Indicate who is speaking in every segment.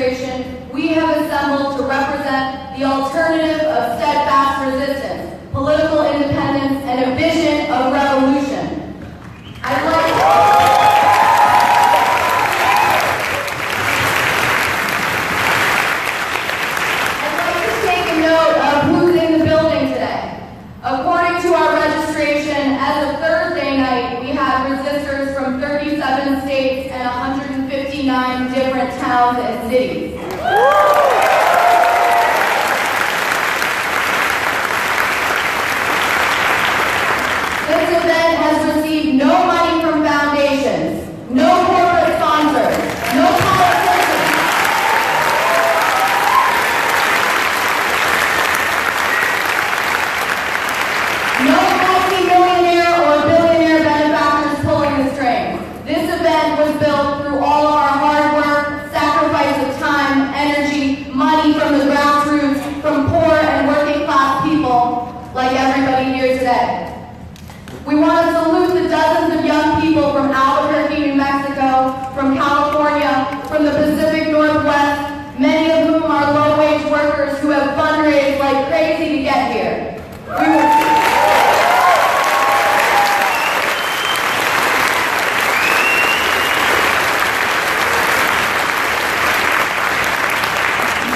Speaker 1: administration, we have assembled to represent the alternative of steadfast resistance, political independence, and a vision of revolution. I'd like to take a note of who's in the building today. According to our registration, as of Thursday night, we had resistors from 37 states and 159 different towns and cities. This event has received no money from foundations, no corporate sponsors, no politicians, no multi-millionaire or billionaire benefactors pulling the strings. This event was built through all of our hard work, sacrifice of time, energy, money from the grassroots, from poor and working class people like everybody here today. We want to salute the dozens of young people from Albuquerque, New Mexico, from California, from the Pacific Northwest, many of whom are low-wage workers who have fundraised like crazy to get here.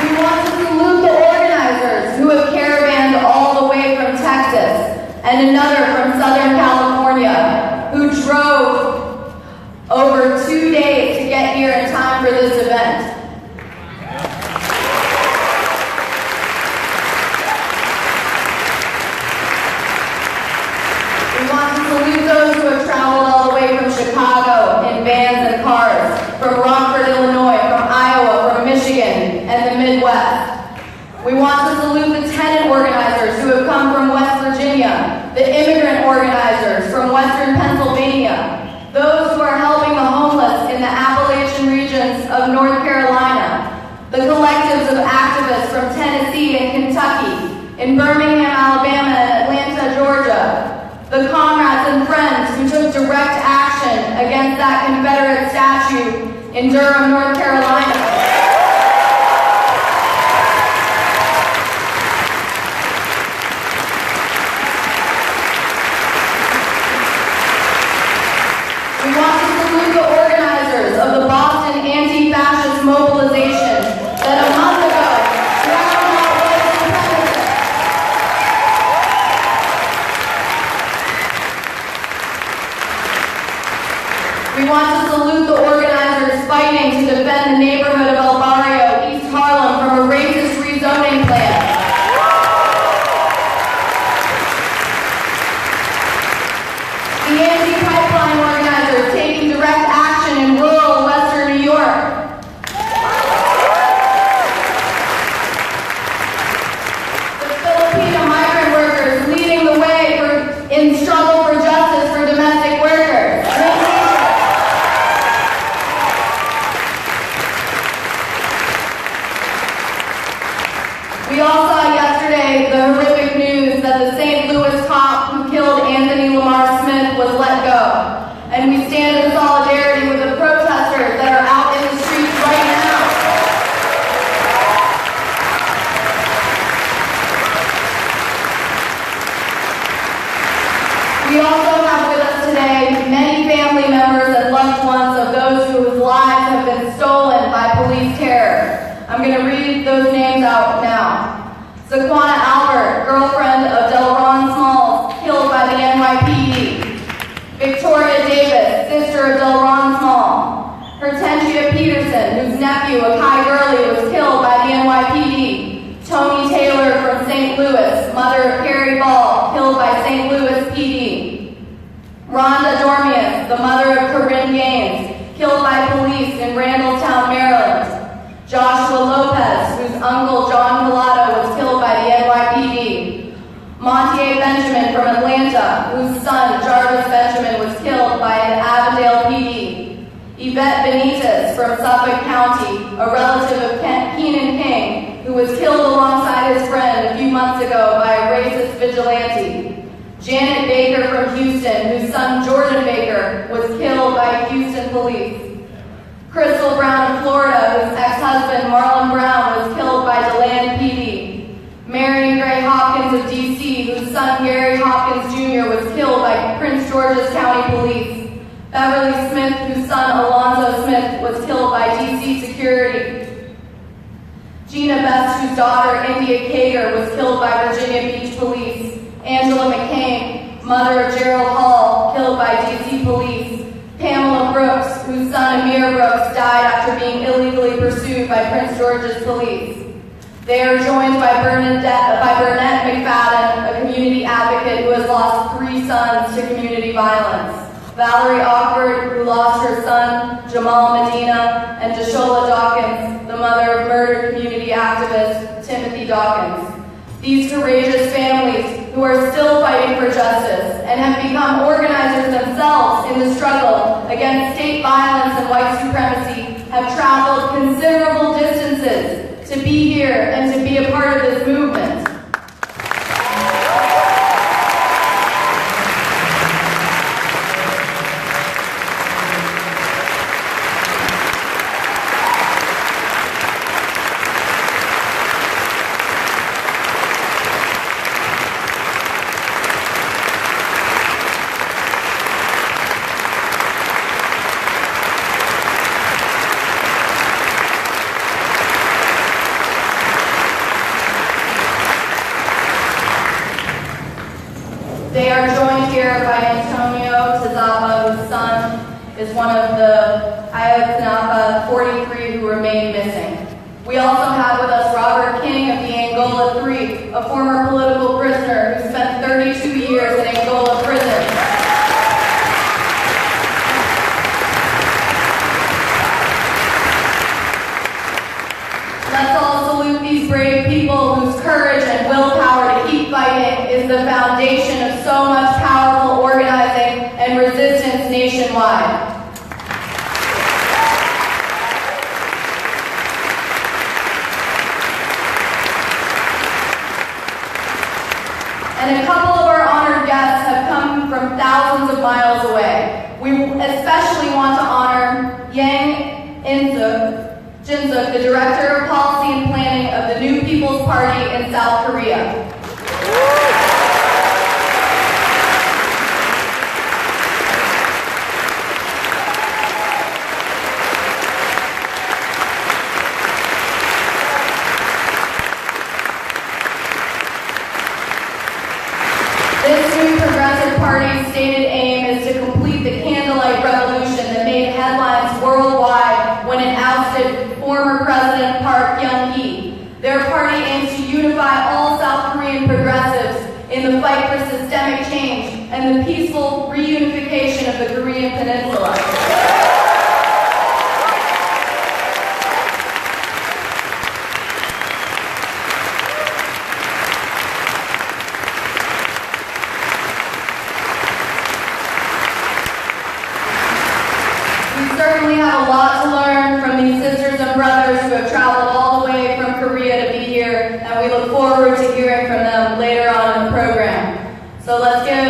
Speaker 1: We want to salute the organizers who have caravanned all the way from Texas, and another from Southern California, who drove over 2 days to get here in time for this event. We want to salute those who have traveled all the way from Chicago in vans and cars, from Rockford, Illinois, from Iowa, from Michigan, and the Midwest. We want to salute the tenant organizers who have come from West Virginia, the immigrant organizers from Western Pennsylvania, those who are helping the homeless in the Appalachian regions of North Carolina, the collectives of activists from Tennessee and Kentucky, in Birmingham, Alabama, and Atlanta, Georgia, the comrades and friends who took direct action against that Confederate statue in Durham, North Carolina. We want to salute the organizers of the Boston Anti-Fascist Mobilization that a month ago drowned out white supremacists. We want to salute the organizers fighting to defend the neighborhood of El Barrio, East Harlem, from a racist rezoning plan. The anti-pipeline organizers taking direct action in rural Western New York. The Filipino migrant workers leading the way in struggle for justice for domestic workers. We all saw yesterday the horrific news that the St. Louis cop who killed Anthony Lamar Smith was let go. And we stand in solidarity with the protesters that are out in the streets right now. We also have with us today many family members and loved ones of those whose lives have been stolen by police terror. I'm going to read those names out now. Zaquana Albert, girlfriend of Delron Smalls, killed by the NYPD. Victoria Davis, sister of Delron Small. Hortensia Peterson, whose nephew, Akai Gurley, was killed by the NYPD. Tony Taylor from St. Louis, mother of Carrie Ball, killed by St. Louis PD. Rhonda Dormius, the mother of Corinne Gaines, killed by police in Randallstown, Maryland. Joshua Lopez, whose uncle John Collado was killed by the NYPD. Montier Benjamin from Atlanta, whose son Jarvis Benjamin was killed by an Avondale PD. Yvette Benitez from Suffolk County, a relative of Keenan King, who was killed alongside his friend a few months ago by a racist vigilante. Janet Baker from Houston, whose son Jordan Baker was killed by Houston police. Crystal Brown of Florida, whose ex-husband Marlon Brown was killed by DeLand PD. Marion Gray Hopkins of D.C., whose son Gary Hopkins Jr. was killed by Prince George's County Police. Beverly Smith, whose son Alonzo Smith was killed by D.C. security. Gina Best, whose daughter India Kager was killed by Virginia Beach Police. Angela McCain, mother of Gerald Hall, killed by D.C. Police. Pamela Brooks, whose son Amir Brooks died after being illegally pursued by Prince George's Police. They are joined by Burnett McFadden, a community advocate who has lost 3 sons to community violence. Valerie Awkward, who lost her son, Jamal Medina, and Deshola Dawkins, the mother of murdered community activist Timothy Dawkins. These courageous families, who are still fighting for justice and have become organizers themselves in the struggle against state violence and white supremacy, have traveled considerable distances to be here and to be a part of this movement. They are joined here by Antonio Tizapa, whose son is one of the Ayotzinapa 43 who remain missing. We also have with us Robert King of the Angola 3, a former political prisoner who spent 32 years in Angola prison. Let's all salute these brave people whose courage and willpower to keep fighting is the foundation of so much powerful organizing and resistance nationwide. And a couple of our honored guests have come from thousands of miles away. We especially want to honor Yang Jinsuk, the Director of Policy and Planning of the New People's Party in South Korea. This new progressive party's stated aim is to complete the candlelight revolution that made headlines worldwide when it ousted former President Park Geun-hye. Their party aims to unify all South Korean progressives in the fight for systemic change and the peaceful reunification of the Korean Peninsula. We certainly have a lot to learn from these sisters and brothers who have traveled all the way from Korea to be here, and we look forward to hearing from them later on in the program. So let's give